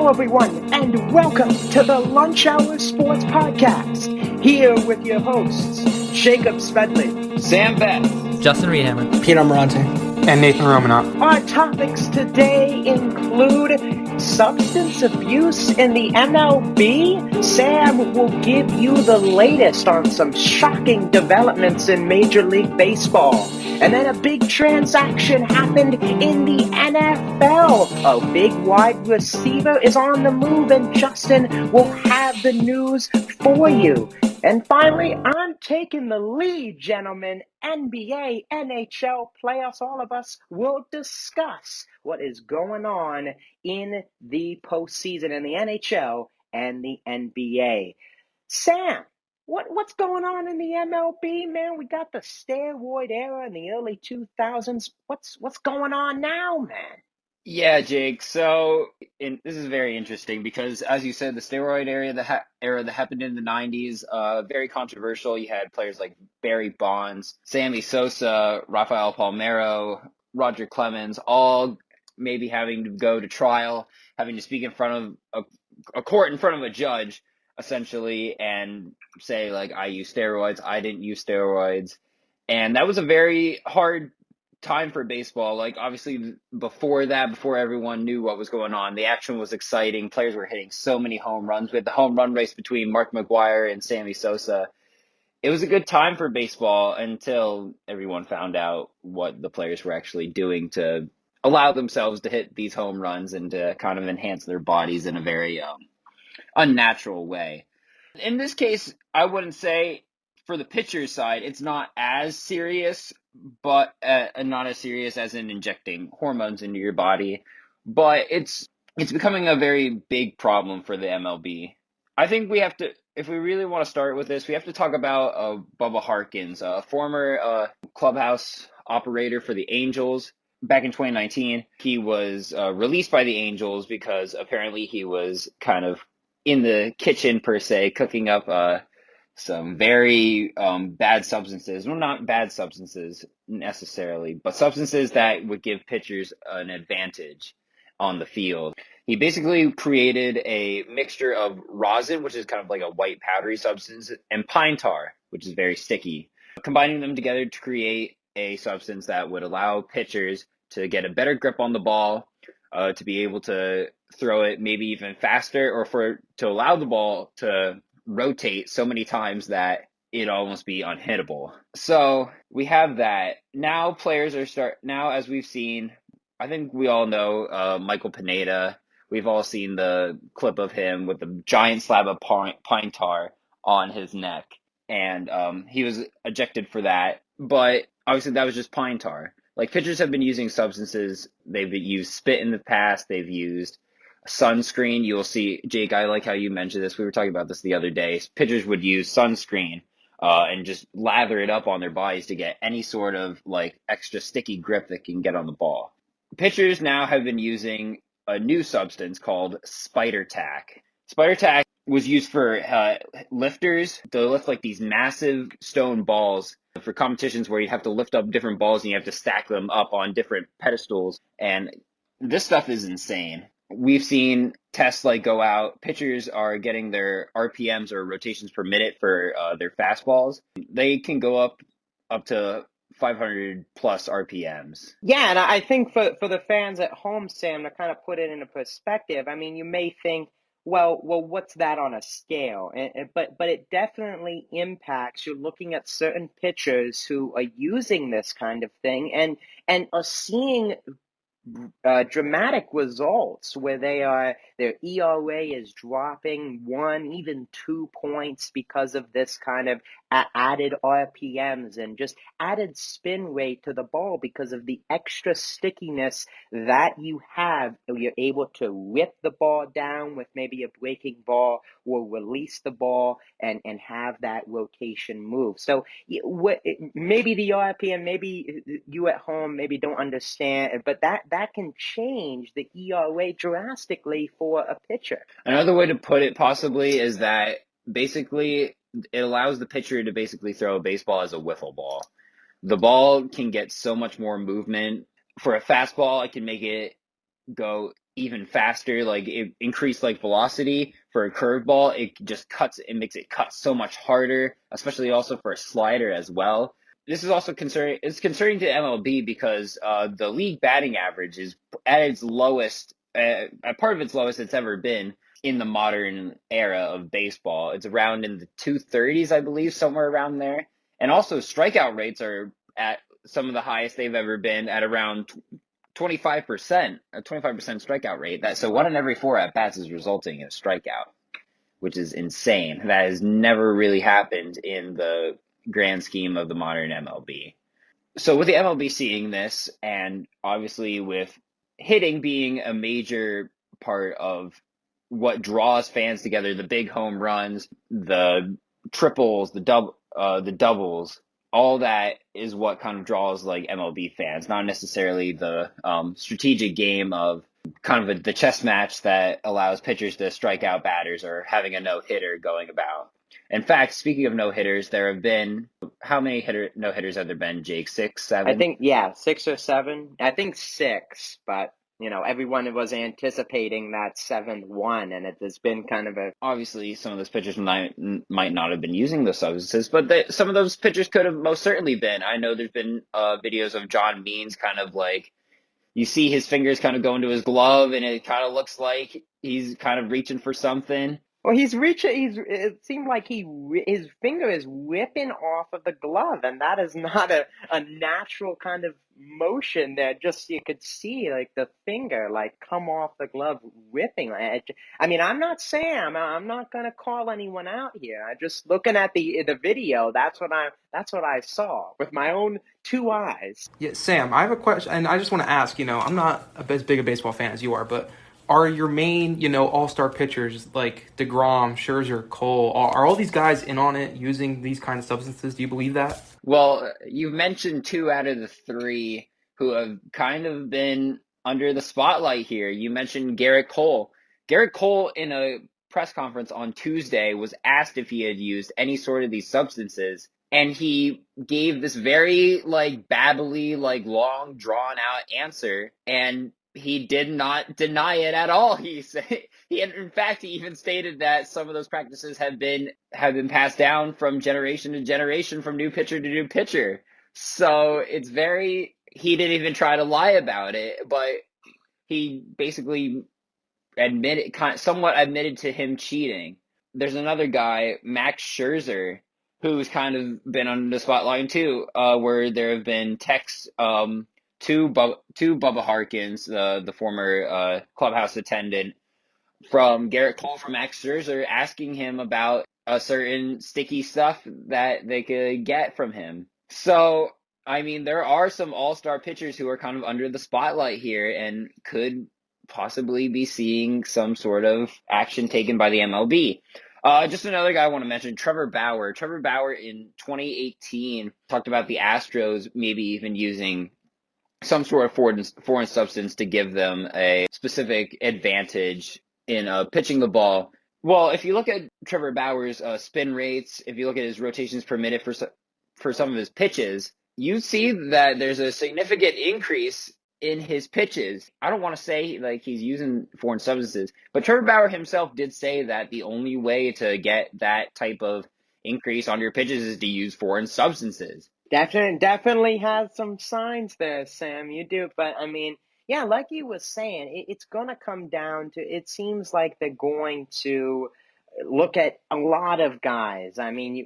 Hello, everyone, and welcome to the Lunch Hour Sports Podcast. Here with your hosts, Jacob Smedley, Sam Beth, Justin Reedhammer, Peter Amarante, and Nathan Romanoff. Our topics today include substance abuse in the MLB. Sam will give you the latest on some shocking developments in Major League Baseball. And then a big transaction happened in the NFL. A big wide receiver is on the move, and Justin will have the news for you. And finally, I'm taking the lead, gentlemen. NBA, NHL Playoffs, all of us will discuss what is going on in the postseason in the NHL and the NBA. Sam, what's going on in the MLB, man? We got the steroid era in the early 2000s. What's going on now, man? Yeah, Jake. So, this is very interesting because, as you said, the steroid era that happened in the 90s, very controversial. You had players like Barry Bonds, Sammy Sosa, Rafael Palmeiro, Roger Clemens, all maybe having to go to trial, having to speak in front of a court in front of a judge, essentially, and say, like, I used steroids, I didn't use steroids. And that was a very hard time for baseball. Like, obviously, before everyone knew what was going on, the action was exciting. Players were hitting so many home runs. We had the home run race between Mark McGwire and Sammy Sosa. It was a good time for baseball until everyone found out what the players were actually doing to allow themselves to hit these home runs and to kind of enhance their bodies in a very unnatural way. In this case, I wouldn't say for the pitcher's side, it's not as serious, but not as serious as in injecting hormones into your body. But it's becoming a very big problem for the MLB. I think we have to, if we really want to start with this, we have to talk about Bubba Harkins, a former clubhouse operator for the Angels. Back in 2019, he was released by the Angels because apparently he was kind of in the kitchen, per se, cooking up some very bad substances. Well, not bad substances necessarily, but substances that would give pitchers an advantage on the field. He basically created a mixture of rosin, which is kind of like a white powdery substance, and pine tar, which is very sticky, combining them together to create a substance that would allow pitchers to get a better grip on the ball, to be able to throw it maybe even faster, or to allow the ball to rotate so many times that it almost be unhittable. So we have that. Now players are now, as we've seen, I think we all know Michael Pineda. We've all seen the clip of him with the giant slab of pine tar on his neck, and he was ejected for that. But obviously that was just pine tar. Like, pitchers have been using substances. They've used spit in the past. They've used sunscreen. You'll see, Jake, I like how you mentioned this. We were talking about this the other day. Pitchers would use sunscreen and just lather it up on their bodies to get any sort of like extra sticky grip that can get on the ball. Pitchers now have been using a new substance called spider tack. Spider tack was used for lifters to lift like these massive stone balls for competitions where you have to lift up different balls and you have to stack them up on different pedestals. And this stuff is insane. We've seen tests like go out. Pitchers are getting their RPMs, or rotations per minute, for their fastballs. They can go up to 500 plus RPMs. Yeah, and I think for the fans at home, Sam, to kind of put it into perspective, I mean, you may think, well, what's that on a scale? But it definitely impacts. You're looking at certain pitchers who are using this kind of thing and are seeing dramatic results where their ERA is dropping 1, even 2 points because of this kind of added RPMs and just added spin rate to the ball because of the extra stickiness that you have. You're able to rip the ball down with maybe a breaking ball or release the ball and have that rotation move. So maybe the RPM, maybe you at home maybe don't understand, but that can change the ERA drastically for a pitcher. Another way to put it possibly is that basically it allows the pitcher to basically throw a baseball as a wiffle ball. The ball can get so much more movement. For a fastball, it can make it go even faster, like it increased like velocity for a curveball. It makes it cut so much harder, especially also for a slider as well. This is also concerning. It's concerning to MLB because the league batting average is at its lowest, at part of its lowest it's ever been in the modern era of baseball. It's around in the 230s, I believe, somewhere around there. And also strikeout rates are at some of the highest they've ever been at around 25%, a 25% strikeout rate. So 1 in every 4 at bats is resulting in a strikeout, which is insane. That has never really happened in the grand scheme of the modern MLB. So with the MLB seeing this, and obviously with hitting being a major part of what draws fans together, the big home runs, the triples, the doubles, all that is what kind of draws like MLB fans, not necessarily the strategic game of kind of the chess match that allows pitchers to strike out batters or having a no-hitter going about. In fact, speaking of no-hitters, there have been, how many no-hitters have there been, Jake? 6, I 7? think, yeah, 6 or 7. I think 6, but everyone was anticipating that 7th one, and it has been kind of a. Obviously, some of those pitchers might not have been using those substances, but some of those pitchers could have most certainly been. I know there's been videos of John Means kind of like, you see his fingers kind of go into his glove, and it kind of looks like he's kind of reaching for something. Well, he's reaching. It seemed like his finger is whipping off of the glove, and that is not a natural kind of motion there. Just you could see like the finger like come off the glove, whipping. I mean, I'm not saying I'm not gonna call anyone out here. I'm just looking at the video. That's what I saw with my own 2 eyes. Yeah, Sam, I have a question, and I just want to ask. I'm not as big a baseball fan as you are, but are your main, all-star pitchers like DeGrom, Scherzer, Cole, are all these guys in on it using these kind of substances? Do you believe that? Well, you've mentioned 2 out of the 3 who have kind of been under the spotlight here. You mentioned Garrett Cole. Garrett Cole, in a press conference on Tuesday, was asked if he had used any sort of these substances, and he gave this very like babbly, like long drawn out answer, and he did not deny it at all. He said in fact, he even stated that some of those practices have been passed down from generation to generation, from new pitcher to new pitcher. So he didn't even try to lie about it, but he basically somewhat admitted to him cheating. There's another guy, Max Scherzer, who's kind of been on the spotlight too, where there have been texts to Bubba Harkins, the former clubhouse attendant, from Garrett Cole, from Max Scherzer, asking him about a certain sticky stuff that they could get from him. So, I mean, there are some all-star pitchers who are kind of under the spotlight here and could possibly be seeing some sort of action taken by the MLB. Just another guy I want to mention, Trevor Bauer. Trevor Bauer in 2018 talked about the Astros maybe even using some sort of foreign substance to give them a specific advantage in pitching the ball. Well, if you look at Trevor Bauer's spin rates, if you look at his rotations per minute for some of his pitches, you see that there's a significant increase in his pitches. I don't want to say like he's using foreign substances, but Trevor Bauer himself did say that the only way to get that type of increase on your pitches is to use foreign substances. Definitely has some signs there, Sam. You do, but I mean, yeah, like you was saying, it's gonna come down to. It seems like they're going to look at a lot of guys. I mean,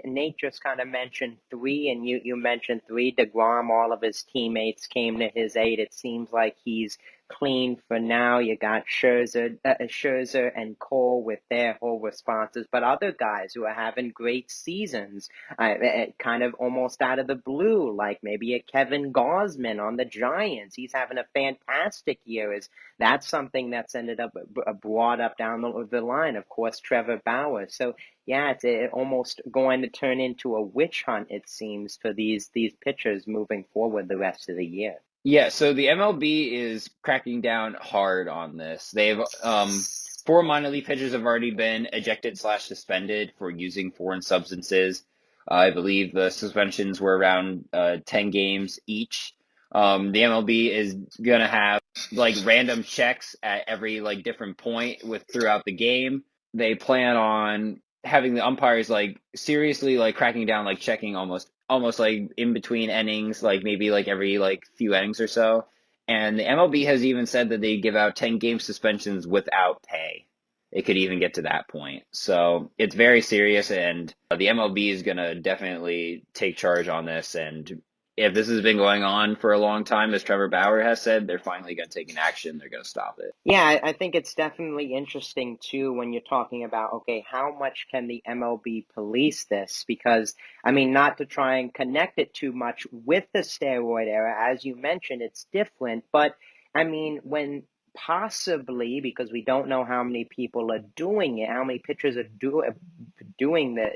Nate just kind of mentioned 3, and you mentioned 3. DeGrom, all of his teammates came to his aid. It seems like he's clean for now. You got Scherzer and Cole with their whole responses, but other guys who are having great seasons, kind of almost out of the blue, like maybe a Kevin Gausman on the Giants. He's having a fantastic year. That's something that's ended up brought up down the line. Of course, Trevor Bauer. So yeah, it's almost going to turn into a witch hunt, it seems, for these pitchers moving forward the rest of the year. Yeah, so the MLB is cracking down hard on this. They've 4 minor league pitchers have already been ejected/suspended for using foreign substances. I believe the suspensions were around 10 games each. The MLB is gonna have like random checks at every like different point throughout the game. They plan on having the umpires like seriously like cracking down, like checking almost like in between innings, like maybe like every like few innings or so. And the MLB has even said that they give out 10-game suspensions without pay. It could even get to that point. So it's very serious, and the MLB is going to definitely take charge on this. And if this has been going on for a long time, as Trevor Bauer has said, they're finally going to take an action. They're going to stop it. Yeah, I think it's definitely interesting too when you're talking about, okay, how much can the MLB police this? Because, I mean, not to try and connect it too much with the steroid era, as you mentioned, it's different. But, I mean, when possibly, because we don't know how many people are doing it, how many pitchers are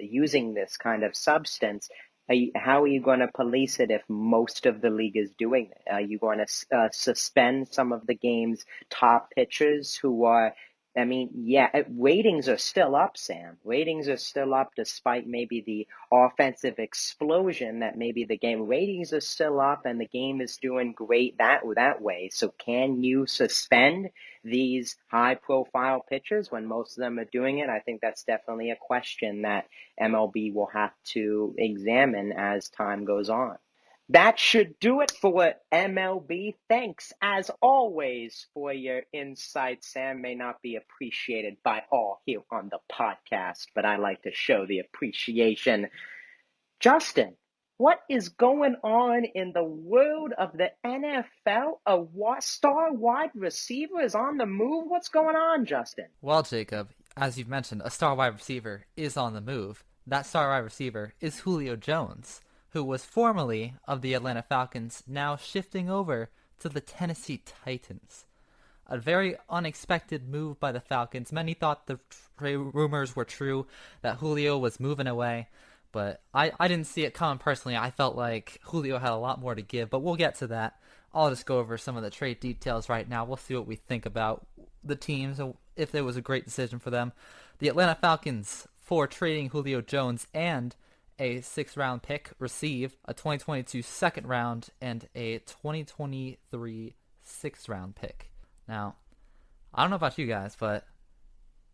using this kind of substance. How are you going to police it if most of the league is doing it? Are you going to suspend some of the game's top pitchers who are, I mean, yeah, ratings are still up, Sam. Ratings are still up despite maybe the offensive explosion that maybe the game, ratings are still up and the game is doing great that way. So can you suspend these high-profile pitchers when most of them are doing it? I think that's definitely a question that MLB will have to examine as time goes on. That should do it for MLB. Thanks, as always, for your insights. Sam may not be appreciated by all here on the podcast, but I like to show the appreciation. Justin, what is going on in the world of the NFL? A star wide receiver is on the move. What's going on, Justin? Well, Jacob, as you've mentioned, a star wide receiver is on the move. That star wide receiver is Julio Jones, who was formerly of the Atlanta Falcons, now shifting over to the Tennessee Titans. A very unexpected move by the Falcons. Many thought the rumors were true that Julio was moving away, but I didn't see it coming personally. I felt like Julio had a lot more to give, but we'll get to that. I'll just go over some of the trade details right now. We'll see what we think about the teams, if it was a great decision for them. The Atlanta Falcons, for trading Julio Jones and a 6th-round pick, receive a 2022 second round and a 2023 6th-round pick. Now, I don't know about you guys, but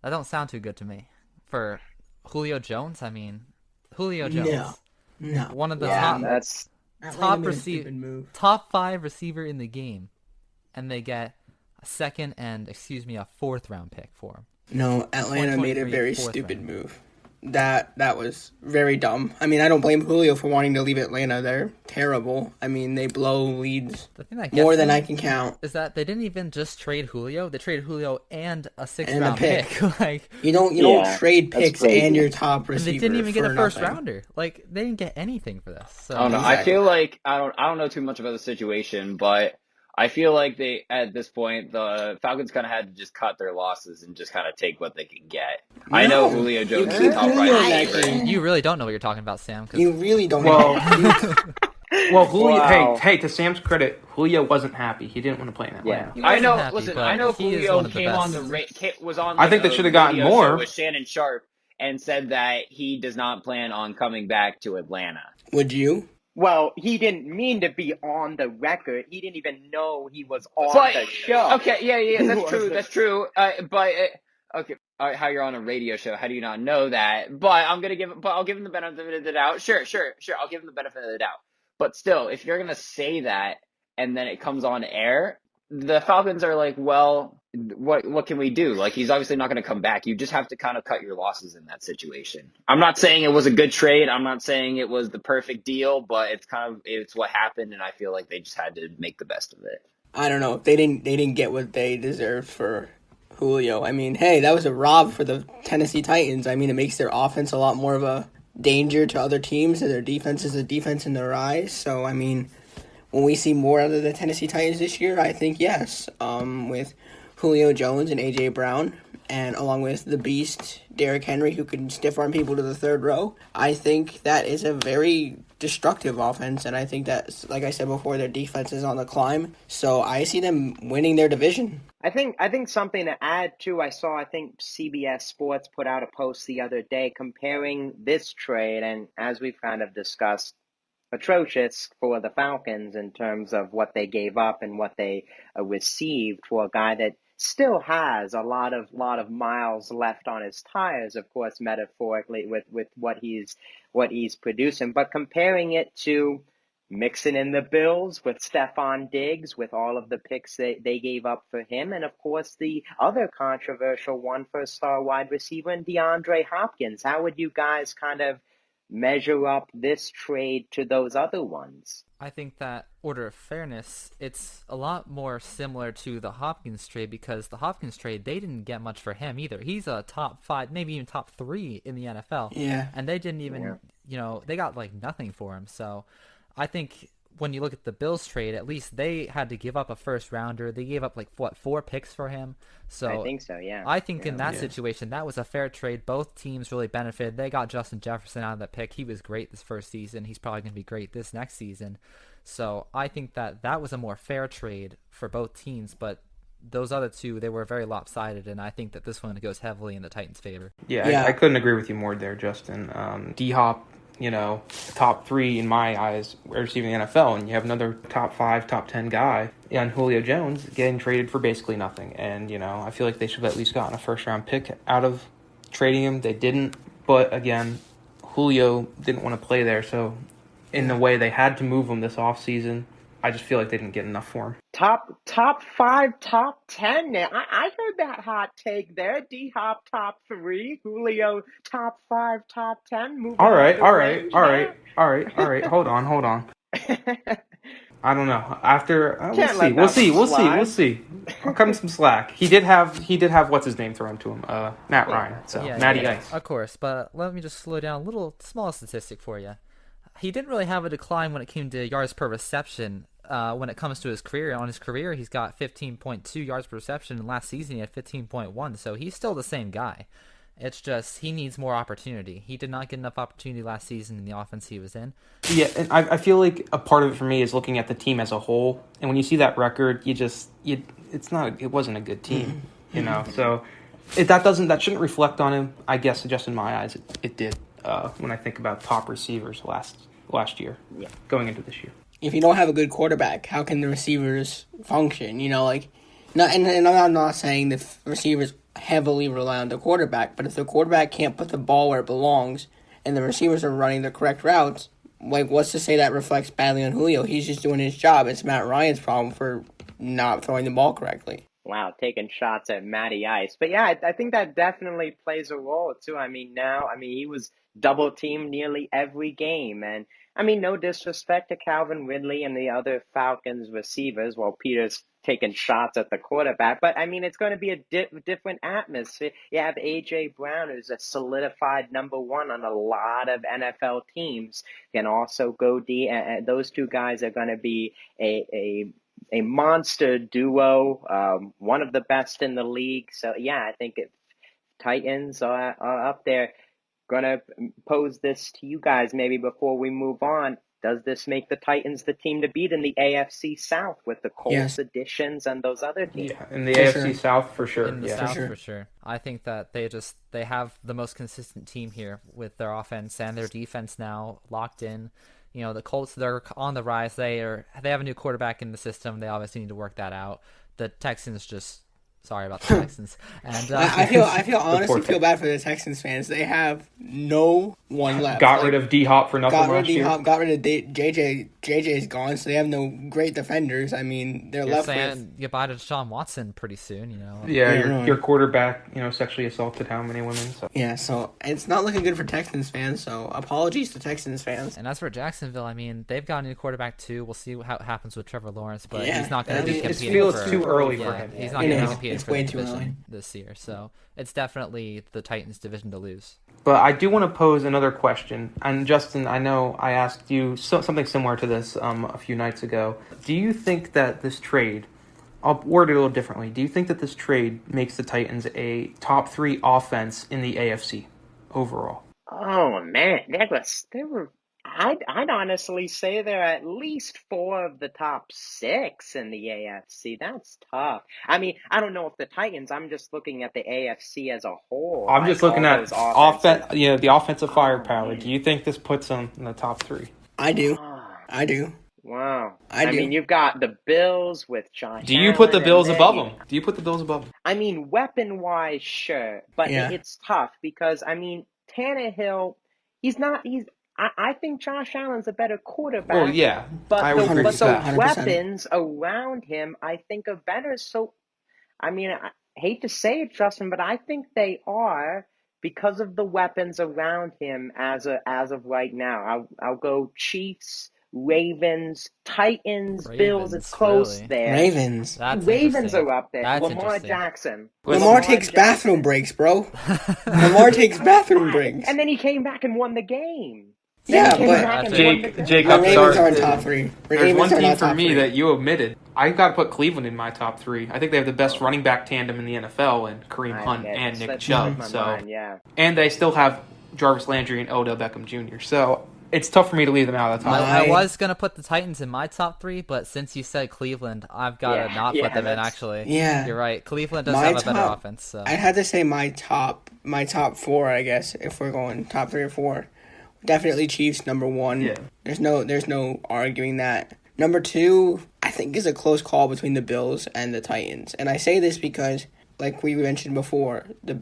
that don't sound too good to me. For Julio Jones, I mean, Julio Jones, no, one of the top 5 receiver in the game, and they get a 2nd and a 4th-round pick for him. No, Atlanta made a very stupid move. That was very dumb. I mean, I don't blame Julio for wanting to leave Atlanta. They're terrible. I mean, they blow leads more than I can count. Is that they didn't even just trade Julio? They traded Julio and a 6th-round pick. Like you don't trade picks and your top receiver. And they didn't even get a 1st-rounder. Like they didn't get anything for this. So. I don't know. Exactly. I feel like I don't know too much about the situation, but I feel like at this point, the Falcons kind of had to just cut their losses and just kind of take what they could get. No, I know Julio Jones is top right. You really don't know what you're talking about, Sam. You really don't know. Well, Julio, hey, to Sam's credit, Julio wasn't happy. He didn't want to play in Atlanta. Yeah. I know. Listen, I know Julio was on. Like, I think they should have gotten more with Shannon Sharp and said that he does not plan on coming back to Atlanta. Would you? Well, he didn't mean to be on the record. He didn't even know he was on the show. Okay, yeah, that's true. That's true. Okay, how you're on a radio show? How do you not know that? But I'll give him the benefit of the doubt. Sure. I'll give him the benefit of the doubt. But still, if you're gonna say that and then it comes on air, the Falcons are like, well, what can we do? Like, he's obviously not going to come back. You just have to kind of cut your losses in that situation. I'm not saying it was a good trade. I'm not saying it was the perfect deal, but it's what happened, and I feel like they just had to make the best of it. I don't know. They didn't get what they deserved for Julio. I mean, hey, that was a rob for the Tennessee Titans. I mean, it makes their offense a lot more of a danger to other teams, and their defense is a defense in their eyes. So, I mean, when we see more out of the Tennessee Titans this year, I think yes. With Julio Jones and A.J. Brown, and along with the beast, Derrick Henry, who can stiff-arm people to the 3rd row, I think that is a very destructive offense, and I think that, like I said before, their defense is on the climb. So I see them winning their division. I think something to add, too, I think CBS Sports put out a post the other day comparing this trade, and as we've kind of discussed, atrocious for the Falcons in terms of what they gave up and what they received for a guy that still has a lot of miles left on his tires, of course, metaphorically with what he's producing. But comparing it to mixing in the Bills with Stephon Diggs, with all of the picks they gave up for him, and of course the other controversial one for a star wide receiver in DeAndre Hopkins. How would you guys kind of measure up this trade to those other ones? I think that order of fairness, it's a lot more similar to the Hopkins trade, because the Hopkins trade, they didn't get much for him either. He's a top 5, maybe even top 3 in the NFL. Yeah. And they didn't even, they got like nothing for him. So I think when you look at the Bills trade, at least they had to give up a first rounder. They gave up 4 picks for him. So I think so, yeah. I think in that situation, that was a fair trade. Both teams really benefited. They got Justin Jefferson out of that pick. He was great this first season. He's probably going to be great this next season. So I think that was a more fair trade for both teams. But those other two, they were very lopsided, and I think that this one goes heavily in the Titans' favor. Yeah. I couldn't agree with you more there, Justin. D-Hop, top 3 in my eyes receiving the NFL, and you have another top 5, top 10 guy and Julio Jones getting traded for basically nothing. And, I feel like they should have at least gotten a first-round pick out of trading him. They didn't, but again, Julio didn't want to play there, so in a way they had to move him this offseason. I just feel like they didn't get enough for him. Top 5, top 10 now. I heard that hot take there. D-Hop top 3, Julio top 5, top 10. All right. Hold on. I don't know. After we'll see. I'll cut him some slack. He did have what's his name thrown to him, Matt Ryan. So Matty Ice. Of course, but let me just slow down a little small statistic for you. He didn't really have a decline when it came to yards per reception. When it comes to his career, he's got 15.2 yards per reception, and last season he had 15.1, so he's still the same guy. It's just he needs more opportunity. He did not get enough opportunity last season in the offense he was in. Yeah, and I feel like a part of it for me is looking at the team as a whole, and when you see that record, it wasn't a good team, So that shouldn't reflect on him. I guess just in my eyes, it did when I think about top receivers last year, going into this year. If you don't have a good quarterback, how can the receivers function? And I'm not saying the receivers heavily rely on the quarterback, but if the quarterback can't put the ball where it belongs and the receivers are running the correct routes, what's to say that reflects badly on Julio? He's just doing his job. It's Matt Ryan's problem for not throwing the ball correctly. Wow, taking shots at Matty Ice. But yeah, I think that definitely plays a role too. He was double teamed nearly every game, and no disrespect to Calvin Ridley and the other Falcons receivers while Peter's taking shots at the quarterback. But, it's going to be a different atmosphere. You have A.J. Brown, who's a solidified number 1 on a lot of NFL teams, can also go D. And those two guys are going to be a monster duo, one of the best in the league. So, I think if Titans are up there, going to pose this to you guys maybe before we move on. Does this make the Titans the team to beat in the AFC South with the Colts additions and those other teams? Yeah, in the AFC South for sure. In the South for sure. I think that they have the most consistent team here with their offense and their defense now locked in. The Colts, they're on the rise. They have a new quarterback in the system. They obviously need to work that out. The Texans sorry about the Texans. And I honestly feel bad for the Texans fans. They have no one left. Got rid of D-Hop for nothing last year. Got rid of JJ. JJ's gone, so they have no great defenders. They're left with... You buy to Deshaun Watson pretty soon, Yeah, your quarterback, sexually assaulted how many women? So. Yeah, so it's not looking good for Texans fans, so apologies to Texans fans. And as for Jacksonville, they've got a new quarterback too. We'll see how it happens with Trevor Lawrence, but he's not going to be competing. It feels too early for him. He's not going to compete it's for way the too division early this year, so it's definitely the Titans' division to lose. But I do want to pose another question, and Justin, I know I asked you something similar to this a few nights ago. Do you think that this trade, I'll word it a little differently, do you think that this trade makes the Titans a top 3 offense in the AFC overall? Oh man, I'd honestly say they're at least 4 of the top 6 in the AFC. That's tough. I don't know if the Titans. I'm just looking at the AFC as a whole. I'm just looking at the offensive firepower. Do you think this puts them in the top 3? I do. I do. Wow. I do. mean, you've got the Bills with Josh Do you put the Allen, Bills and above then them? Do you put the Bills above them? I mean, weapon-wise, sure, but Yeah. it's tough because, I mean, Tannehill, I think Josh Allen's a better quarterback. Well, yeah, But I would agree with that. 100%. weapons around him, I think, are better. So, I mean, I hate to say it, Justin, but I think they are because of the weapons around him as of right now. I'll go Chiefs, Ravens, Titans, Bills. It's Ravens, close really? there. Ravens. That's Ravens interesting. are up there. That's Lamar interesting. Jackson. Lamar takes bathroom breaks, bro. Lamar takes bathroom breaks. And then he came back and won the game. Yeah, Came but back and won the game. Jake, the I'm Ravens sorry. are in top 3. There's Ravens one are team not for top me 3. that you omitted. I got to put Cleveland in my top 3. I think they have the best running back tandem in the NFL, and Kareem Hunt and Nick Chubb. Yeah. And they still have Jarvis Landry and Odell Beckham Jr. So it's tough for me to leave them out of the top. I was going to put the Titans in my top 3, but since you said Cleveland, I've got to not put them in, actually. Yeah. You're right. Cleveland does have a better offense. So. I had to say my top 4, I guess, if we're going top 3 or 4. Definitely Chiefs, number 1. Yeah. There's no arguing that. Number 2, I think, is a close call between the Bills and the Titans. And I say this because, like we mentioned before, the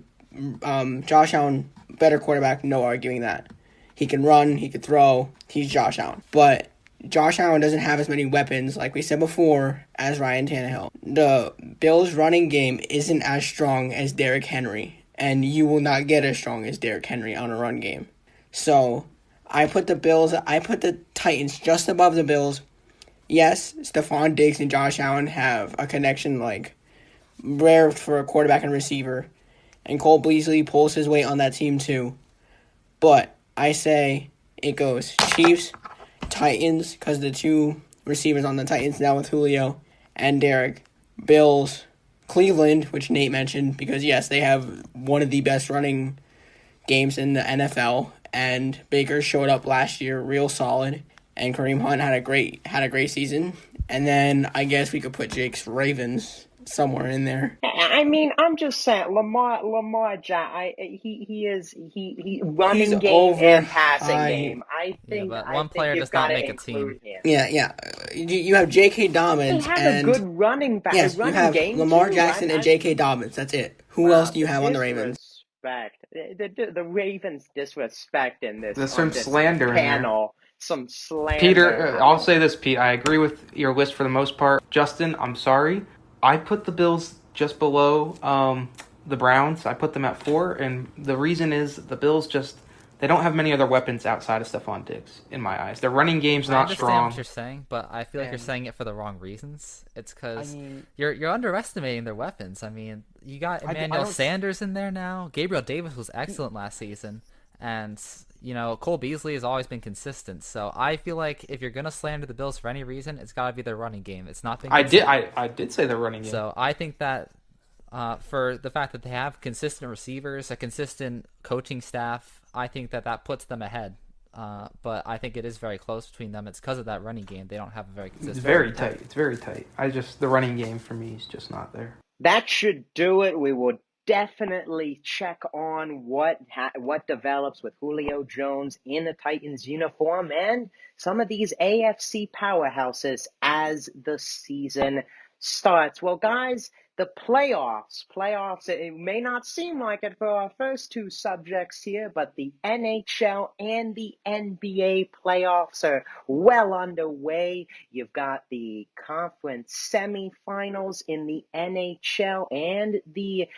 Josh Allen, better quarterback, no arguing that. He can run, he can throw, he's Josh Allen. But Josh Allen doesn't have as many weapons, like we said before, as Ryan Tannehill. The Bills' running game isn't as strong as Derrick Henry, and you will not get as strong as Derrick Henry on a run game. So, I put the Titans just above the Bills. Yes, Stephon Diggs and Josh Allen have a connection like rare for a quarterback and receiver. And Cole Beasley pulls his weight on that team too. But I say it goes Chiefs, Titans, because the 2 receivers on the Titans now with Julio and Derek. Bills, Cleveland, which Nate mentioned, because yes, they have one of the best running games in the NFL. And Baker showed up last year real solid, and Kareem Hunt had a great season. And then I guess we could put Jake's Ravens somewhere in there. I mean, I'm just saying, Lamar he running game and passing game. I think, but one player does not make a team. Yeah. You have J.K. Dobbins. They have a good running back. Yes, you have Lamar Jackson and J.K. Dobbins. That's it. Who else do you have on the Ravens? The Ravens disrespecting this. There's some slander in panel. Some slander. Peter, I'll say this, Pete. I agree with your list for the most part. Justin, I'm sorry. I put the Bills just below the Browns. I put them at 4, and the reason is the Bills they don't have many other weapons outside of Stephon Diggs, in my eyes. Their running game's not strong. I understand what you're saying, but I feel like you're saying it for the wrong reasons. It's because you're underestimating their weapons. I mean, you got Emmanuel Sanders in there now. Gabriel Davis was excellent last season, and Cole Beasley has always been consistent. So I feel like if you're gonna slander the Bills for any reason, it's got to be their running game. It's not been consistent. I did say their running game. So I think that for the fact that they have consistent receivers, a consistent coaching staff, I think that puts them ahead. But I think it is very close between them. It's because of that running game. They don't have a very consistent. It's very tight. It's very tight. The running game for me is just not there. That should do it. We will definitely check on what develops with Julio Jones in the Titans uniform and some of these AFC powerhouses as the season starts. Well, guys, the playoffs, it may not seem like it for our first 2 subjects here, but the NHL and the NBA playoffs are well underway. You've got the conference semifinals in the NHL and the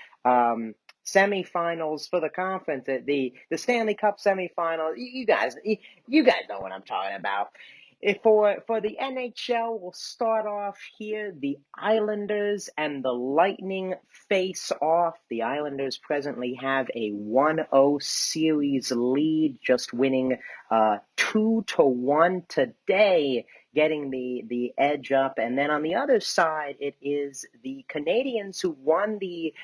semifinals for the conference, the Stanley Cup semifinals. You guys know what I'm talking about. For the NHL, we'll start off here. The Islanders and the Lightning face off. The Islanders presently have a 1-0 series lead, just winning 2-1 today, getting the edge up. And then on the other side, it is the Canadians who won the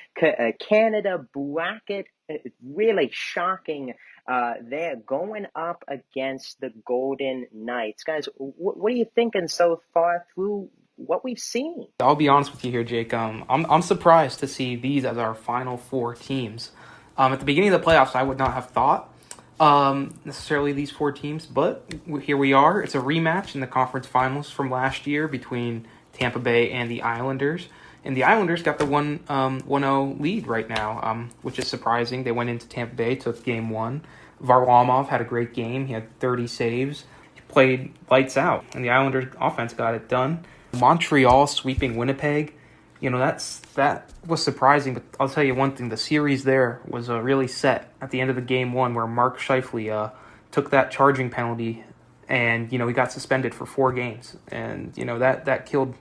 Canada bracket. Really shocking. They're going up against the Golden Knights. Guys, what are you thinking so far through what we've seen? I'll be honest with you here, Jake. I'm surprised to see these as our final 4 teams. At the beginning of the playoffs, I would not have thought necessarily these four teams, but here we are. It's a rematch in the conference finals from last year between Tampa Bay and the Islanders. And the Islanders got the 1-0 lead right now, which is surprising. They went into Tampa Bay, took game one. Varlamov had a great game. He had 30 saves. He played lights out, and the Islanders offense got it done. Montreal sweeping Winnipeg. That was surprising, but I'll tell you one thing. The series there was really set at the end of the game one where Mark Scheifele took that charging penalty, and he got suspended for 4 games, and that killed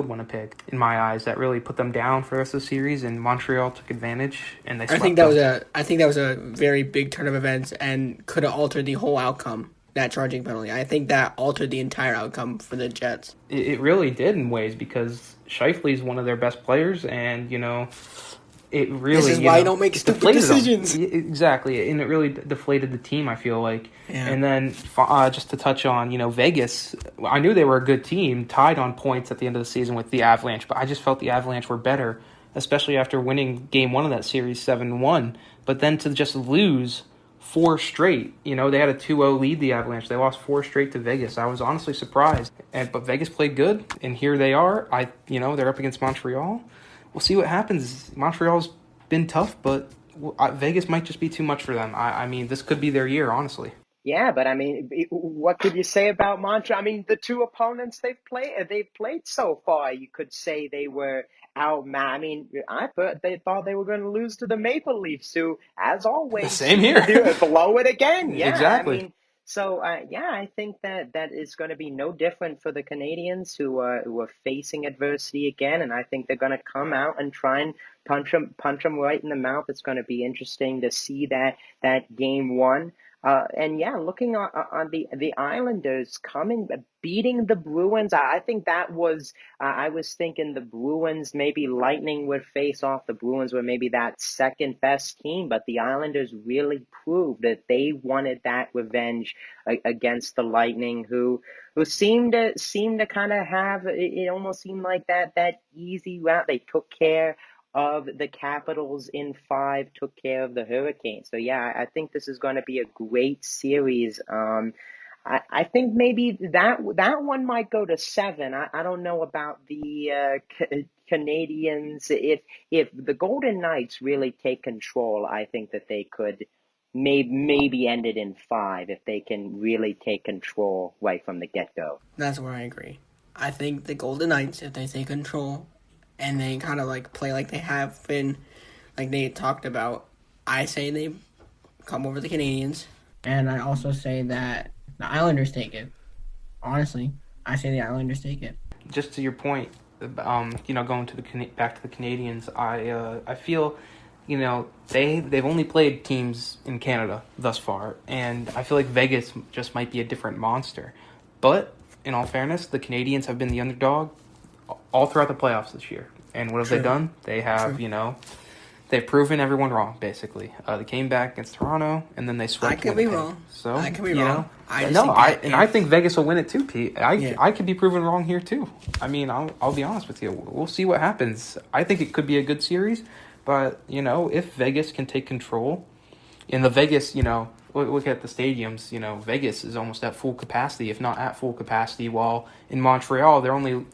Winnipeg in my eyes. That really put them down for the rest of the series, and Montreal took advantage, and they swept them. I think that was a very big turn of events and could have altered the whole outcome. That charging penalty, I think that altered the entire outcome for the Jets. It really did in ways, because Scheifele is one of their best players, and it really. This is why you don't make stupid decisions. Exactly, and it really deflated the team, I feel like. Yeah. And then just to touch on, Vegas, I knew they were a good team, tied on points at the end of the season with the Avalanche, but I just felt the Avalanche were better, especially after winning game one of that series 7-1. But then to just lose 4 straight, they had a 2-0 lead, the Avalanche. They lost 4 straight to Vegas. I was honestly surprised. But Vegas played good, and here they are. They're up against Montreal. We'll see what happens. Montreal's been tough, but Vegas might just be too much for them. I mean, this could be their year, honestly. Yeah, but I mean, what could you say about Montreal? I mean, the 2 opponents they've played so far, you could say they were outmatched. I mean, they thought they were going to lose to the Maple Leafs, who, as always, Same here. blow it again. Yeah, Exactly. I mean, so I think that is going to be no different for the Canadians, who are facing adversity again, and I think they're going to come out and try and punch them right in the mouth. It's going to be interesting to see that game one. And yeah, looking on the Islanders beating the Bruins, I think that was, I was thinking the Bruins, maybe Lightning would face off. The Bruins were maybe that second best team, but the Islanders really proved that they wanted that revenge against the Lightning, who seemed to kind of have, it almost seemed like that easy route. They took care of the Capitals in 5, took care of the Hurricanes. So yeah, I think this is going to be a great series. I think maybe that one might go to 7. I don't know about the Canadians. If the Golden Knights really take control, I think that they could maybe end it in 5 if they can really take control right from the get-go. That's where I agree. I think the Golden Knights, if they take control and they kind of play like they have been, like they talked about, I say they come over the Canadians. And I also say that the Islanders take it. Honestly, I say the Islanders take it. Just to your point, going to back to the Canadians, I feel, they've only played teams in Canada thus far, and I feel like Vegas just might be a different monster. But in all fairness, the Canadians have been the underdog all throughout the playoffs this year. And what have they done? They have, they've proven everyone wrong, basically. They came back against Toronto, and then they swept. I could be wrong. So, I could be wrong. I think Vegas will win it too, Pete. I could be proven wrong here too. I mean, I'll be honest with you. We'll see what happens. I think it could be a good series, but if Vegas can take control, in the Vegas, look at the stadiums. Vegas is almost at full capacity, if not at full capacity. While in Montreal, they're only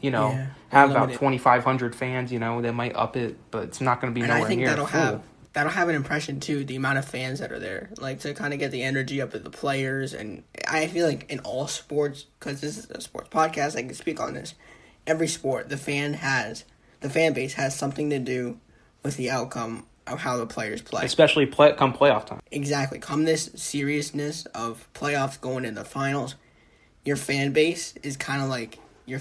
have about 2,500 fans. They might up it, but it's not going to be nowhere near full. That'll have an impression too. The amount of fans that are there, to kind of get the energy up of the players, and I feel like in all sports, because this is a sports podcast, I can speak on this. Every sport, the fan base has something to do with the outcome of how the players play. Especially come playoff time. Exactly. Come this seriousness of playoffs going into the finals, your fan base is kind of like, you're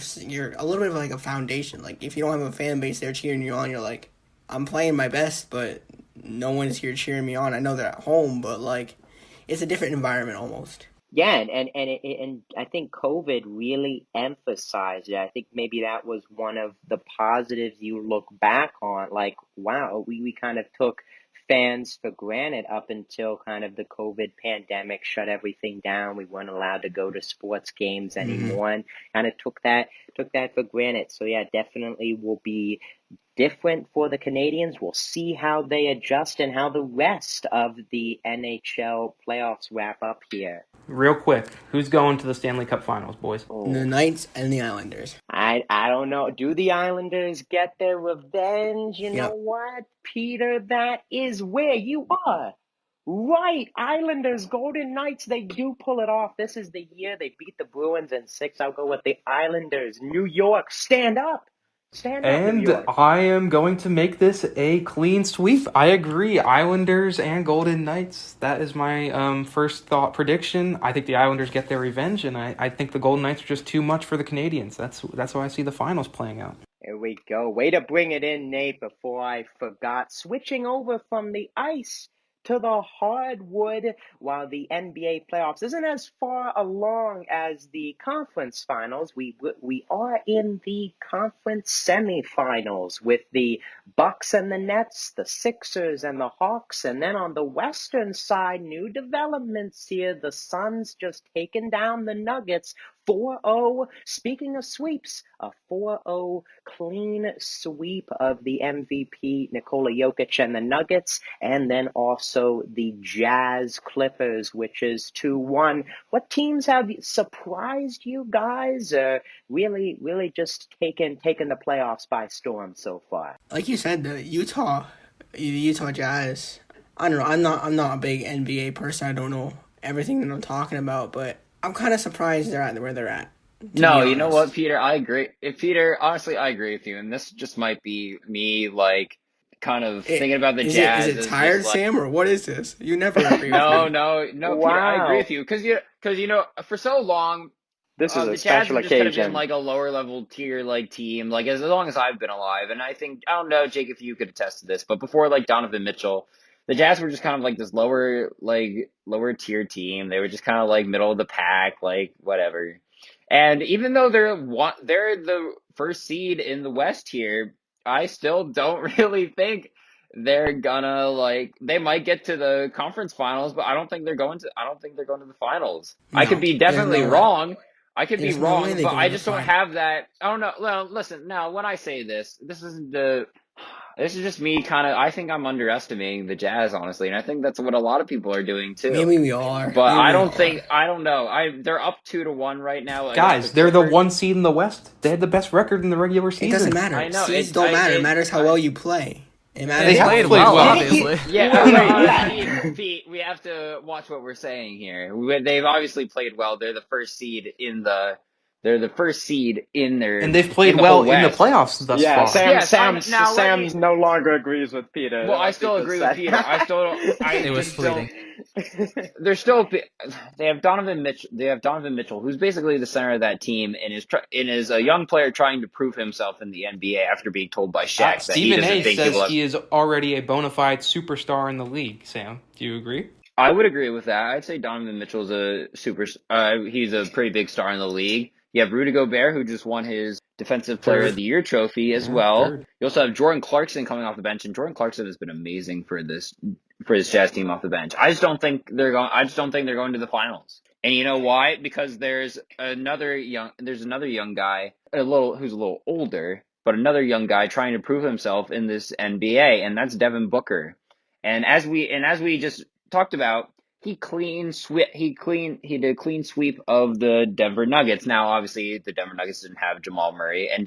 a little bit of like a foundation. Like, if you don't have a fan base there cheering you on, you're like, I'm playing my best, but no one's here cheering me on. I know they're at home, but it's a different environment almost. Yeah, and I think COVID really emphasized it. I think maybe that was one of the positives you look back on. Like, wow, we kind of took fans for granted up until kind of the COVID pandemic shut everything down. We weren't allowed to go to sports games anymore, and kind of took that for granted. So yeah, definitely will be different for the Canadians. We'll see how they adjust and how the rest of the NHL playoffs wrap up here. Real quick, who's going to the Stanley Cup Finals, boys? The Knights and the Islanders. I don't know. Do the Islanders get their revenge? You know Yep. what, Peter? That is where you are. Right. Islanders, Golden Knights, they do pull it off. This is the year they beat the Bruins in 6. I'll go with the Islanders. New York, stand up. Stand up, New And York. I am going to make this a clean sweep. I agree. Islanders and Golden Knights. That is my first thought prediction. I think the Islanders get their revenge, and I think the Golden Knights are just too much for the Canadians. That's how I see the finals playing out. Here we go. Way to bring it in, Nate, before I forgot. Switching over from the ice to the hardwood, while the NBA playoffs isn't as far along as the conference finals. We are in the conference semifinals with the Bucks and the Nets, the Sixers and the Hawks, and then on the western side, new developments here. The Suns just taking down the Nuggets 4-0. Speaking of sweeps, a 4-0 clean sweep of the MVP Nikola Jokic and the Nuggets, and then also the Jazz Clippers, which is 2-1. What teams have surprised you guys? Really just taken the playoffs by storm so far? Like you said, the Utah Jazz. I don't know. I'm not a big NBA person. I don't know everything that I'm talking about, but I'm kind of surprised they're at where they're at. No, you know what, Peter? I agree. Peter, honestly, I agree with you, and this just might be me, like, kind of thinking about the Jazz. Is it tired, just, like, Sam, or what is this? You never agree with no, me. Peter, Wow. I agree with you because for so long, This is the a Jazz special have just kind of been occasion. like a lower level tier like team, like as long as I've been alive. And I don't know, Jake, if you could attest to this, but before like Donovan Mitchell, the Jazz were just kind of like this lower tier team. They were just kind of like middle of the pack, like whatever. And even though they're the first seed in the West here, I still don't really think they're gonna they might get to the conference finals, but I don't think they're going to the finals. No, I could be definitely there's no way. wrong. I could be There's no way wrong, they but go I to the just don't final. have that. I don't know. Well, listen, now when I say this is just me kind of, I think I'm underestimating the Jazz, honestly, and I think that's what a lot of people are doing too. Maybe we all are. But Maybe I we don't all think, are. I don't know. They're up 2-1 right now. Guys, they're the 1 seed in the West. They had the best record in the regular season. It doesn't matter. I know, Seeds don't matter. It matters how well you play. It matters. They have played played well, well. obviously. Yeah, Pete, we have to watch what we're saying here. They've obviously played well. They're the first seed in their And they've played well in the West. playoffs thus far. Sam no longer agrees with Peter. Well, I still agree with Peter. It was fleeting. They have Donovan Mitchell, who's basically the center of that team, and is a young player trying to prove himself in the NBA after being told by Shaq that he Stephen doesn't A. think says he is already a bona fide superstar in the league. Sam, do you agree? I would agree with that. I'd say Donovan Mitchell's he's a pretty big star in the league. You have Rudy Gobert, who just won his Defensive Player of the Year trophy as well. Third. You also have Jordan Clarkson coming off the bench, and Jordan Clarkson has been amazing for this Jazz team off the bench. I just don't think they're going to the finals. And you know why? Because there's another young guy, who's a little older, but another young guy trying to prove himself in this NBA, and that's Devin Booker. And as we just talked about, he did a clean sweep of the Denver Nuggets. Now, obviously, the Denver Nuggets didn't have Jamal Murray, and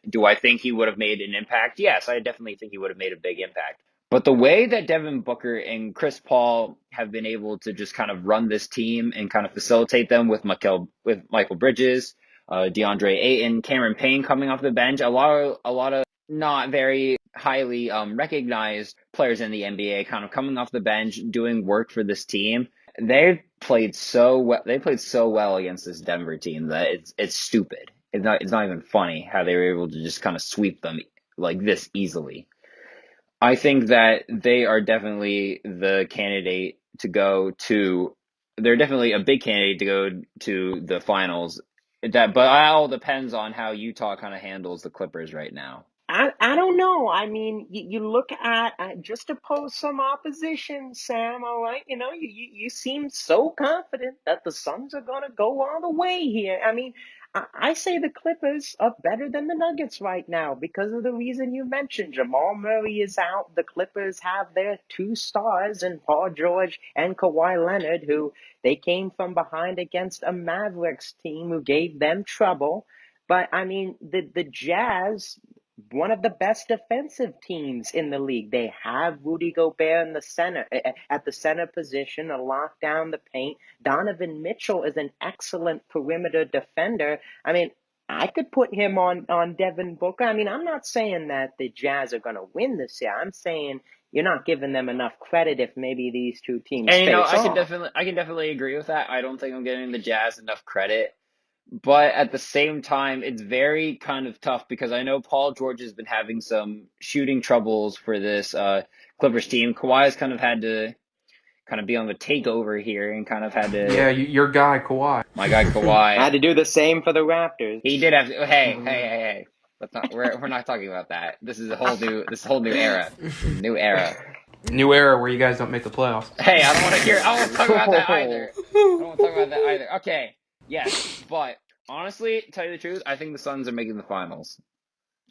do I think he would have made an impact? Yes, I definitely think he would have made a big impact. But the way that Devin Booker and Chris Paul have been able to just kind of run this team and kind of facilitate them with Michael Bridges, DeAndre Ayton, Cameron Payne coming off the bench, a lot of not very highly recognized players in the NBA kind of coming off the bench, doing work for this team. They played so well. They played so well against this Denver team that it's stupid. It's not even funny how they were able to just kind of sweep them like this easily. I think that they are definitely the candidate to go to. They're definitely a big candidate to go to the finals. But it all depends on how Utah kind of handles the Clippers right now. I don't know. I mean, you look at just to pose some opposition, Sam. All right, you seem so confident that the Suns are gonna go all the way here. I mean, I say the Clippers are better than the Nuggets right now because of the reason you mentioned. Jamal Murray is out. The Clippers have their two stars in Paul George and Kawhi Leonard, who they came from behind against a Mavericks team who gave them trouble. But I mean, the Jazz, one of the best defensive teams in the league. They have Rudy Gobert in the center at the center position to lock down the paint. Donovan Mitchell is an excellent perimeter defender. I mean, I could put him on Devin Booker. I mean, I'm not saying that the Jazz are going to win this year. I'm saying you're not giving them enough credit if maybe these two teams And face I can off. definitely agree with that. I don't think I'm giving the Jazz enough credit. But at the same time, it's very kind of tough because I know Paul George has been having some shooting troubles for this Clippers team. Kawhi's kind of had to kind of be on the takeover here and kind of had to, Yeah, your guy Kawhi. my guy I had Kawhi. to do the same for the Raptors. He did have to, hey. Let's not, we're not talking about that. This is a whole new era. New era. New era where you guys don't make the playoffs. Hey, I don't want to talk about that either. I don't want to talk about that either. Okay, yes, but honestly, to tell you the truth, I think the Suns are making the finals.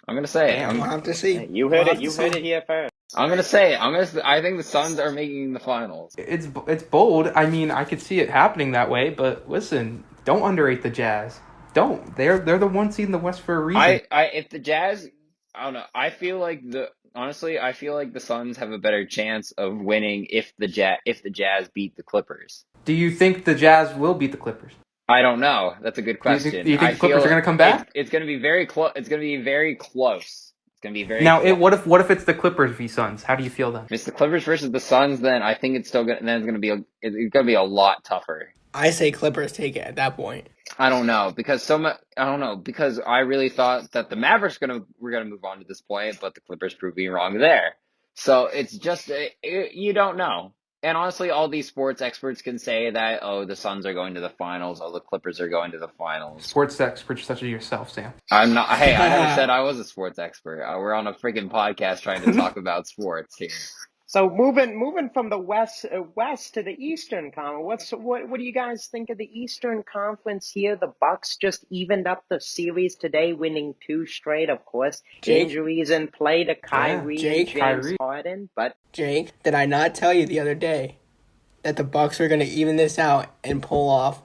I'm gonna say it. Damn. We'll have to see. You We'll heard have it. to You see. heard it here first. I'm gonna say it. I think the Suns are making the finals. It's bold. I mean, I could see it happening that way, but listen, don't underrate the Jazz. Don't. They're the one seed in the West for a reason. If the Jazz, I don't know. I feel like the Suns have a better chance of winning if the Jazz beat the Clippers. Do you think the Jazz will beat the Clippers? I don't know. That's a good question. Do you think the Clippers are going to come back? It's going to be very close. It's going to be very close. It's going to be very Now, close. what if it's the Clippers v Suns? How do you feel then? If it's the Clippers versus the Suns, then I think it's going to be a lot tougher. I say Clippers take it at that point. I don't know because I really thought that the Mavericks were gonna move on to this point, but the Clippers proved me wrong there. So it's just you don't know. And honestly, all these sports experts can say that the Suns are going to the finals, the Clippers are going to the finals. Sports experts such as yourself, Sam. I'm not. Hey, I never said I was a sports expert. We're on a freaking podcast trying to talk about sports here. So moving from the west to the Eastern Conference, what do you guys think of the Eastern Conference here? The Bucks just evened up the series today, winning 2 straight. Of course, Jake? injuries in play to Kyrie and James Harden, but Jake, did I not tell you the other day that the Bucks are going to even this out and pull off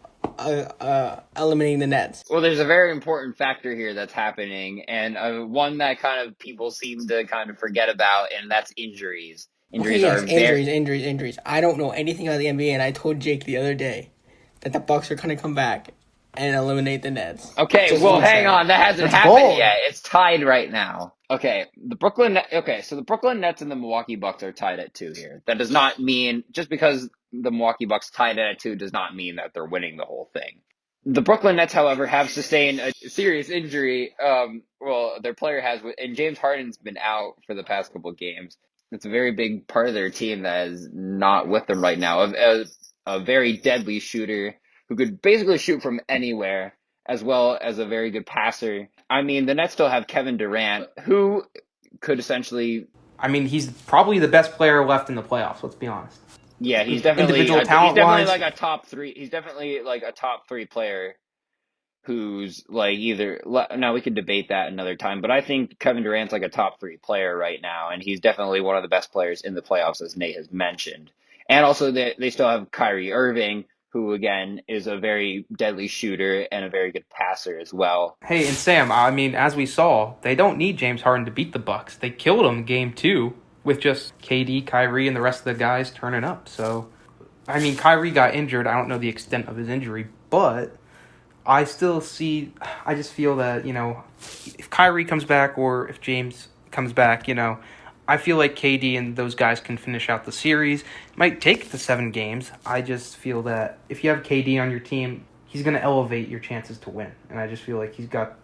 eliminating the Nets? Well, there's a very important factor here that's happening, and one that kind of people seem to kind of forget about, and that's injuries. Injuries. I don't know anything about the NBA, and I told Jake the other day that the Bucks are going to come back and eliminate the Nets. Okay, Just well, one hang second. on. That hasn't happened yet. It's tied right now. Okay, so the Brooklyn Nets and the Milwaukee Bucks are tied at 2 here. That does not mean, just because the Milwaukee Bucks tied it at 2 does not mean that they're winning the whole thing. The Brooklyn Nets, however, have sustained a serious injury. Their player has, and James Harden's been out for the past couple of games. It's a very big part of their team that is not with them right now. A very deadly shooter who could basically shoot from anywhere, as well as a very good passer. I mean, the Nets still have Kevin Durant, who could essentially... I mean, he's probably the best player left in the playoffs, let's be honed. Yeah, he's definitely... Individual talent-wise. like a top 3... He's definitely like a top 3 player who's like either... Now, we could debate that another time, but I think Kevin Durant's like a top 3 player right now, and he's definitely one of the best players in the playoffs, as Nate has mentioned. And also, they still have Kyrie Irving, who, again, is a very deadly shooter and a very good passer as well. Hey, and Sam, I mean, as we saw, they don't need James Harden to beat the Bucks. They killed him game 2 with just KD, Kyrie, and the rest of the guys turning up. So, I mean, Kyrie got injured. I don't know the extent of his injury, but I just feel that, if Kyrie comes back or if James comes back, I feel like KD and those guys can finish out the series. It might take the 7 games. I just feel that if you have KD on your team, he's going to elevate your chances to win. And I just feel like he's got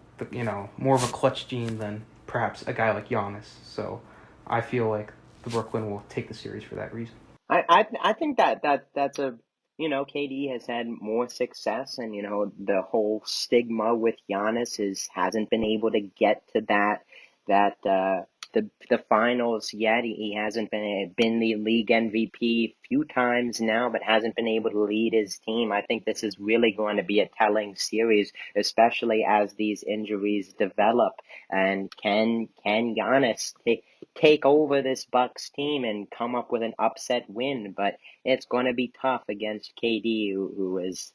more of a clutch gene than perhaps a guy like Giannis. So I feel like the Brooklyn will take the series for that reason. I think that's a KD has had more success, and the whole stigma with Giannis hasn't been able to get to that the finals yet. He hasn't been the league MVP a few times now, but hasn't been able to lead his team. I think this is really going to be a telling series, especially as these injuries develop. And can Giannis take over this Bucks team and come up with an upset win? But it's going to be tough against KD, who is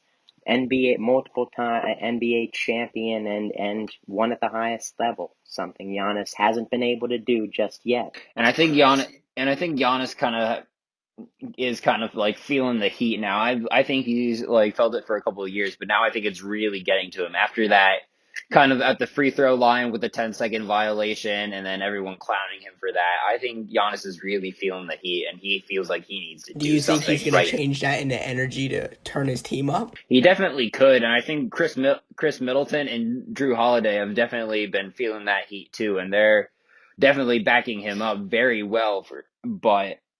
multiple time NBA champion and one at the highest level, something Giannis hasn't been able to do just yet. And I think Giannis kind of is kind of like feeling the heat now. I think he's like felt it for a couple of years, but now I think it's really getting to him after that kind of at the free throw line with the 10-second violation and then everyone clowning him for that. I think Giannis is really feeling the heat and he feels like he needs to do something. Do you think he's going to change that into energy to turn his team up? He definitely could, and I think Chris Middleton and Drew Holiday have definitely been feeling that heat too, and they're definitely backing him up very well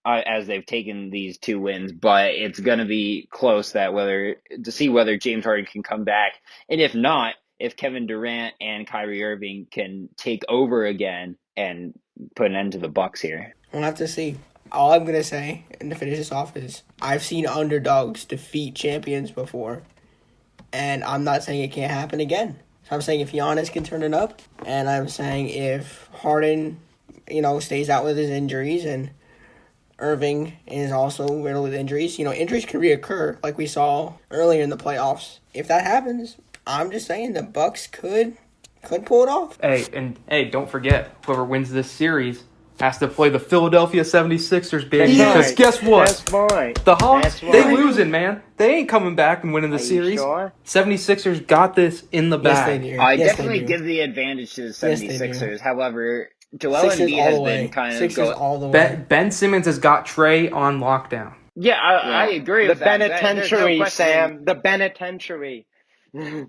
as they've taken these 2 wins, but it's going to be close to see whether James Harden can come back, and if not, if Kevin Durant and Kyrie Irving can take over again and put an end to the Bucks here. We'll have to see. All I'm going to say, and to finish this off, is I've seen underdogs defeat champions before, and I'm not saying it can't happen again. So I'm saying if Giannis can turn it up, and I'm saying if Harden, stays out with his injuries, and Irving is also riddled with injuries. Injuries can reoccur, like we saw earlier in the playoffs. If that happens, I'm just saying the Bucks could pull it off. Hey, don't forget, whoever wins this series has to play the Philadelphia 76ers, baby. That's because guess what? That's right. The Hawks, That's right. they losing, man. They ain't coming back and winning the Are you series. sure? 76ers got this in the Yes, bag. they do. I Yes, definitely they do. give the advantage to the Yes, they 76ers. do. However, Joel Sixers Embiid all has the way. been kind of Sixers going. all the way. Ben Simmons has got Trey on lockdown. Yeah, I agree The with that. There's no penitentiary, questioning- Sam. The penitentiary.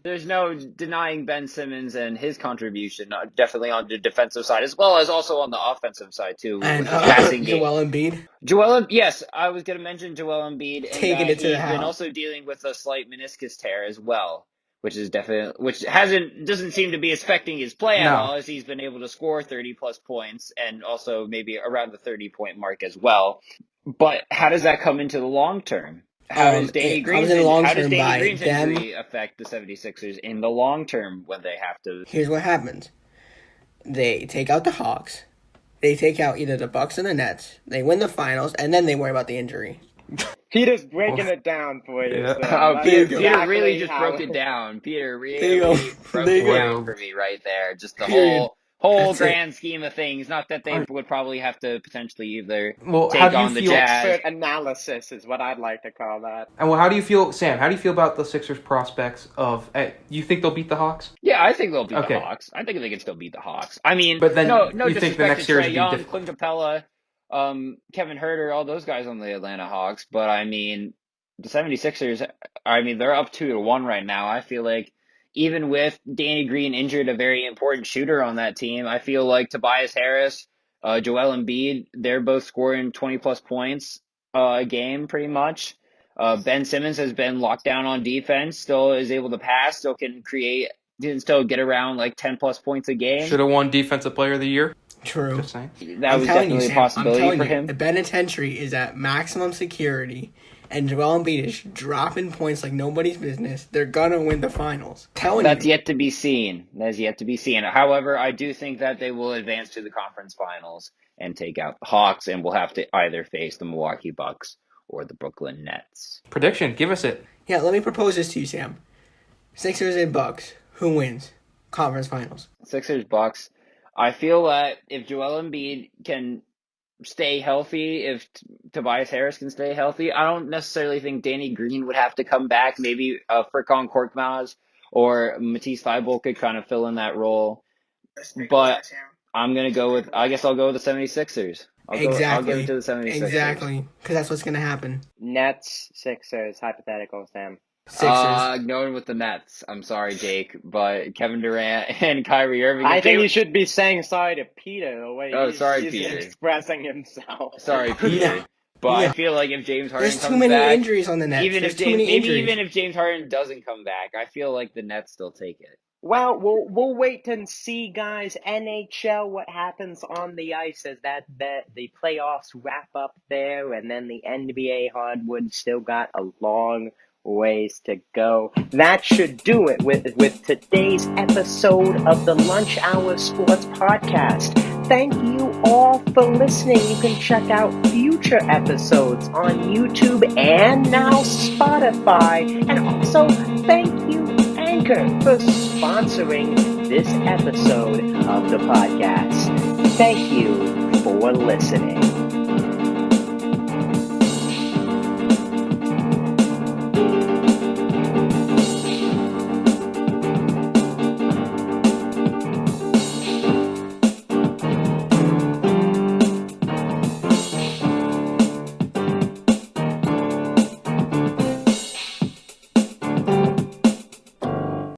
There's no denying Ben Simmons and his contribution, definitely on the defensive side, as well as also on the offensive side, too, And with the passing game. Joel Embiid. Yes, I was going to mention Joel Embiid. And Taking it to the he's been house. also dealing with a slight meniscus tear as well, which doesn't seem to be affecting his play at all, as he's been able to score 30-plus points and also maybe around the 30-point mark as well. But how does that come into the long term? How does Danny Green's injury affect the 76ers in the long term when they have to? Here's what happens. They take out the Hawks. They take out either the Bucks or the Nets. They win the finals, and then they worry about the injury. Peter's breaking it down for you. Yeah. So Oh, that's Peter exactly really just how- broke it down. Peter There you go. really broke There it you go. down for me right there. Just the Period. whole That's grand scheme of things. Not that they would probably have to potentially either Well, take how do you on the feel- Jazz. Expert analysis is what I'd like to call that. And how do you feel, Sam? How do you feel about the Sixers' prospects of? You think they'll beat the Hawks? Yeah, I think they'll beat Okay. the Hawks. I think they can still beat the Hawks. I mean, But then no you think the disrespect next to series Trae would be Young, difficult. Clint Capella, Kevin Huerter, all those guys on the Atlanta Hawks. But I mean, the 76ers, they're up 2-1 right now. I feel like even with Danny Green injured, a very important shooter on that team, I feel like Tobias Harris, Joel Embiid, they're both scoring 20-plus points a game pretty much. Ben Simmons has been locked down on defense, still is able to pass, still can get around like 10-plus points a game. Should have won Defensive Player of the Year. True. Just saying. That was definitely a possibility for him. The penitentiary is at maximum security, and Joel Embiid is dropping points like nobody's business. They're gonna win the finals. That's yet to be seen. That's yet to be seen. However, I do think that they will advance to the conference finals and take out the Hawks, and will have to either face the Milwaukee Bucks or the Brooklyn Nets. Prediction, give us it. Yeah, let me propose this to you, Sam. Sixers and Bucks. Who wins? Conference finals. Sixers, Bucks. I feel that if Joel Embiid can stay healthy, if Tobias Harris can stay healthy, I don't necessarily think Danny Green would have to come back. Maybe Furkan Korkmaz or Matisse Thybulle could kind of fill in that role. But I'll go with the 76ers. I'll give it to the 76ers. Exactly. Because that's what's going to happen. Nets, Sixers, hypothetical, Sam. Sixers. Going with the Nets. I'm sorry, Jake, but Kevin Durant and Kyrie Irving. I think you should be saying sorry to Peter the way Sorry, he's Peter. expressing himself. Sorry, Peter. But I Yeah. feel like if James Harden There's too comes many back, injuries on the Nets. even There's if too many injuries. even if James Harden doesn't come back, I feel like the Nets still take it. Well, we'll wait and see, guys. NHL, what happens on the ice as that the playoffs wrap up there, and then the NBA hardwood still got a long ways to go. That should do it with today's episode of the Lunch Hour Sports Podcast. Thank you all for listening. You can check out future episodes on YouTube and now Spotify. And also, thank you, Anchor, for sponsoring this episode of the podcast. Thank you for listening.